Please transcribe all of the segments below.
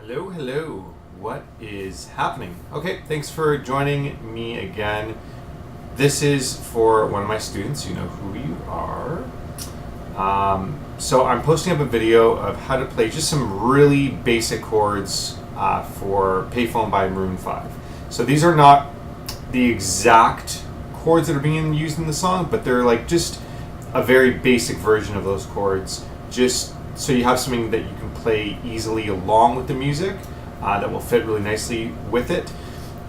Hello, hello. What is happening? Okay, thanks for joining me again. This is for one of my students. You know who you are. So I'm posting up a video of how to play just some really basic chords for Payphone by Maroon 5. So these are not the exact chords that are being used in the song, but they're like just a very basic version of those chords, just so you have something that you can play easily along with the music that will fit really nicely with it.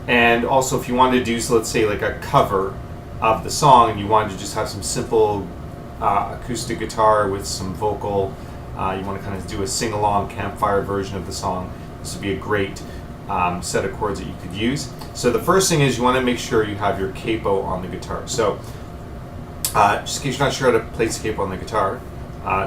And also if you wanted to do, so let's say like a cover of the song and you wanted to just have some simple acoustic guitar with some vocal, you want to kind of do a sing-along campfire version of the song, this would be a great set of chords that you could use. So the first thing is you want to make sure you have your capo on the guitar. So just in case you're not sure how to place the capo on the guitar,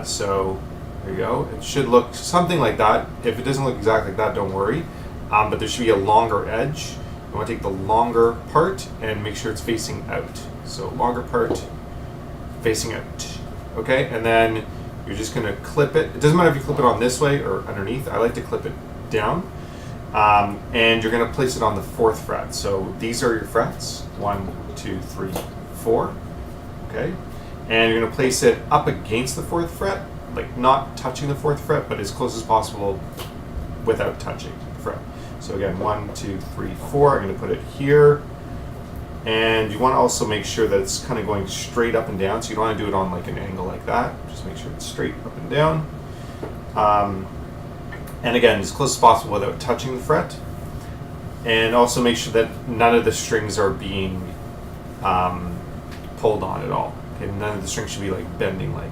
so there you go. It should look something like that. If it doesn't look exactly like that, don't worry. But there should be a longer edge. You want to take the longer part and make sure it's facing out. So longer part facing out. Okay, and then you're just going to clip it. It doesn't matter if you clip it on this way or underneath. I like to clip it down. And you're going to place it on the 4th fret. So these are your frets. 1, 2, 3, 4. Okay, and you're going to place it up against the 4th fret, like not touching the 4th fret, but as close as possible without touching the fret. So again, 1, 2, 3, 4. I'm going to put it here, and you want to also make sure that it's kind of going straight up and down. So you don't want to do it on like an angle like that. Just make sure it's straight up and down. And again, as close as possible without touching the fret. And also make sure that none of the strings are being pulled on at all. Okay, none of the strings should be like bending, like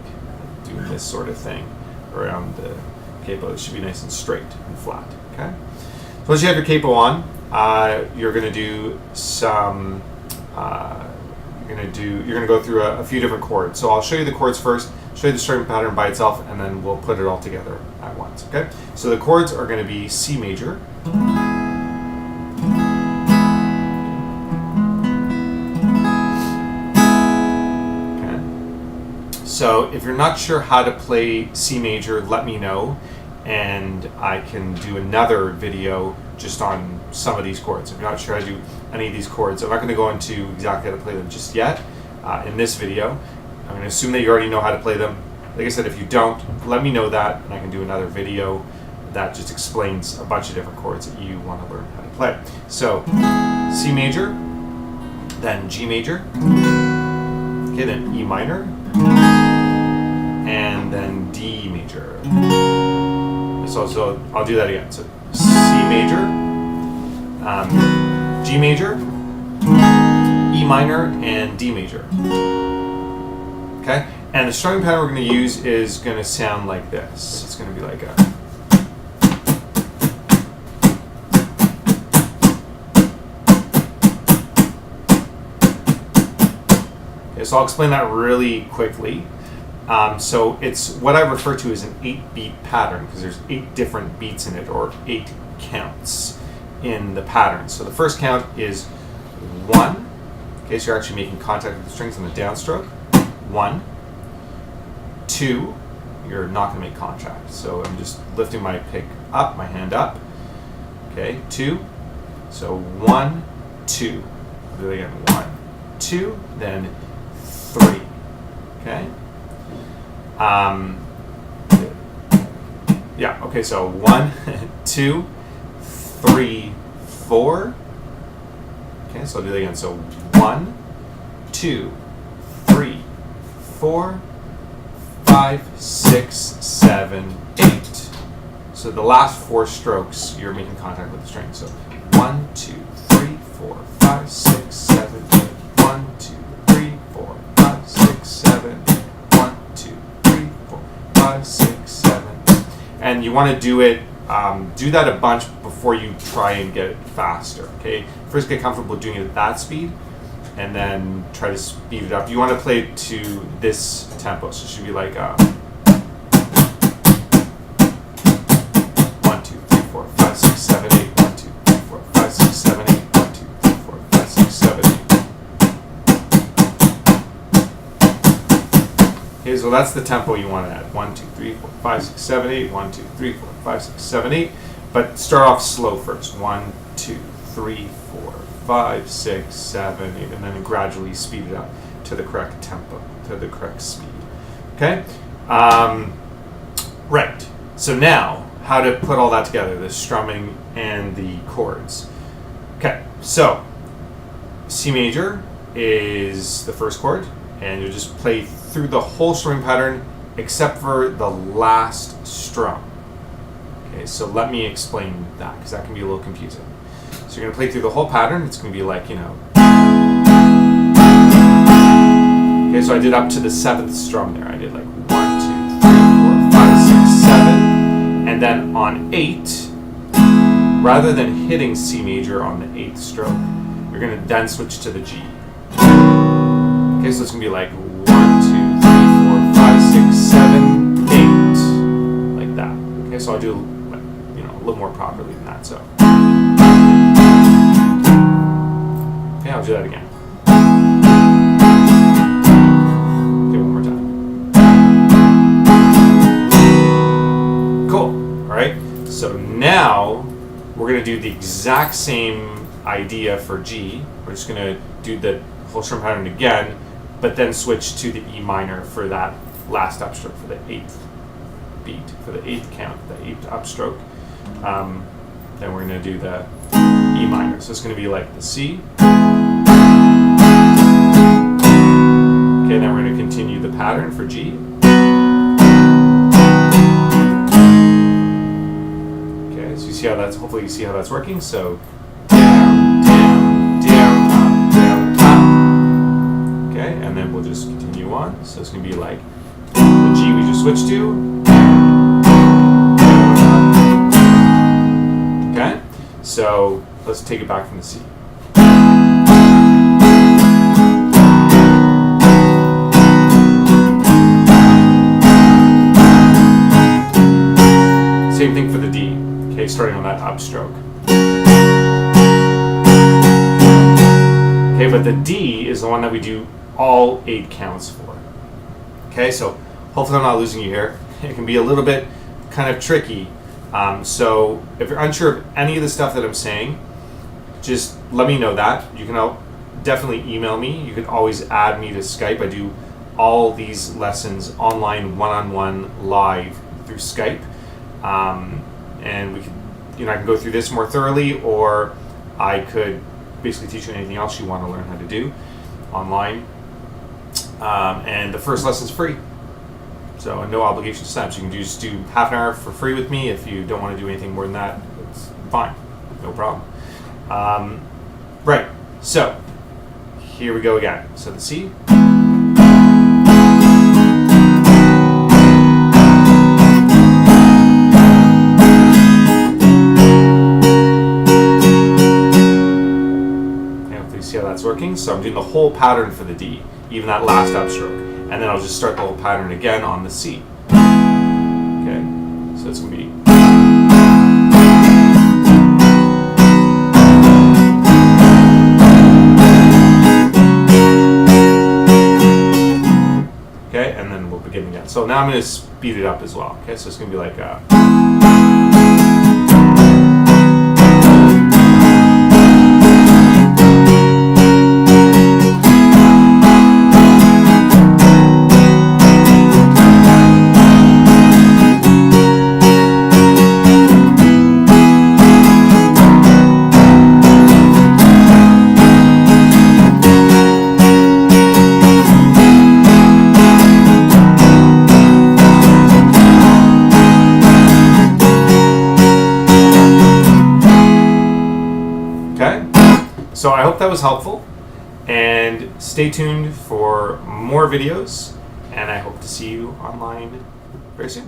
doing this sort of thing around the capo. It should be nice and straight and flat. Okay. So once you have your capo on, you're going to do some. You're going to go through a few different chords. So I'll show you the chords first, show you the string pattern by itself, and then we'll put it all together at once. Okay. So the chords are going to be C major. So if you're not sure how to play C major, let me know, and I can do another video just on some of these chords. If you're not sure how to do any of these chords, I'm not going to go into exactly how to play them just yet in this video. I'm going to assume that you already know how to play them. Like I said, if you don't, let me know that, and I can do another video that just explains a bunch of different chords that you want to learn how to play. So C major, then G major, okay, then E minor, and then D major. So I'll do that again. So C major, G major, E minor, and D major. Okay? And the strumming pattern we're going to use is going to sound like this. It's going to be like a... Okay, so I'll explain that really quickly. So it's what I refer to as an 8-beat pattern, because there's 8 different beats in it, or 8 counts in the pattern. So the first count is 1. Okay, so you're actually making contact with the strings on the downstroke. 1, 2. You're not going to make contact. So I'm just lifting my pick up, my hand up. Okay, 2. So 1, 2. I'll do it again. 1, 2. Then 3. Okay. Yeah, okay, so 1, 2, 3, 4. Okay, so I'll do that again. So 1, 2, 3, 4, 5, 6, 7, 8. So the last 4 strokes, you're making contact with the string. So 1, 2, 3, 4, 5, 6, 7, 8. 1, 2, 3, 4, 5, 6, 7, 8. 1, 2, 3, 4, 5, 6, 7. And you want to do it, do that a bunch before you try and get it faster. Okay, first get comfortable doing it at that speed, and then try to speed it up. You want to play it to this tempo, so it should be like 1, 2, 3, 4, 5, 6, 7, 8. 1, 2, 3, 4, 5, 6, 7, 8. 1, 2, 3, 4, 5, 6, 7, 8. Okay, so that's the tempo you want to add. 1, 2, 3, 4, 5, 6, 7, 8. 1, 2, 3, 4, 5, 6, 7, 8. but start off slow first. 1, 2, 3, 4, 5, 6, 7, 8, and then gradually speed it up to the correct tempo, to the correct speed. Okay? Right. So now, how to put all that together, the strumming and the chords. Okay, so C major is the first chord, and you'll just play through the whole strumming pattern except for the last strum. Okay, so let me explain that, because that can be a little confusing. So you're going to play through the whole pattern. It's going to be like, you know. Okay, so I did up to the 7th strum there. I did like 1, 2, 3, 4, 5, 6, 7. And then on 8, rather than hitting C major on the 8th stroke, you're going to then switch to the G. Okay, so it's going to be like 1, 2, 3, 4, 5, 6, 7, 8. Like that. Okay, so I'll do, you know, a little more properly than that. So. Okay, I'll do that again. Okay, one more time. Cool. All right. So now we're going to do the exact same idea for G. We're just going to do the whole strum pattern again, but then switch to the E minor for that last upstroke, for the 8th beat, for the 8th count, the 8th upstroke. Then we're going to do the E minor. So it's going to be like the C. Okay, then we're going to continue the pattern for G. Okay, so you see how that's, hopefully you see how that's working. So down, down, down, up, down, up. Okay, and then we'll just continue on. So it's going to be like the G we just switched to. Okay, so let's take it back from the C. Same thing for the D, okay, starting on that upstroke. Okay, but the D is the one that we do all 8 counts for. Okay, so hopefully I'm not losing you here. It can be a little bit kind of tricky. So if you're unsure of any of the stuff that I'm saying, just let me know that. You can definitely email me. You can always add me to Skype. I do all these lessons online, one-on-one, live through Skype. And we could, you know, I can go through this more thoroughly, or I could basically teach you anything else you want to learn how to do online. And the first lesson's free. So no obligation to sign up. So you can just do half an hour for free with me. If you don't want to do anything more than that, it's fine. No problem. Right. So here we go again. So the C. See how that's working? So I'm doing the whole pattern for the D, even that last upstroke. And then I'll just start the whole pattern again on the C. Okay, so it's going to be. Okay, and then we'll begin again. So now I'm going to speed it up as well. Okay, so it's going to be like So I hope that was helpful, and stay tuned for more videos, and I hope to see you online very soon.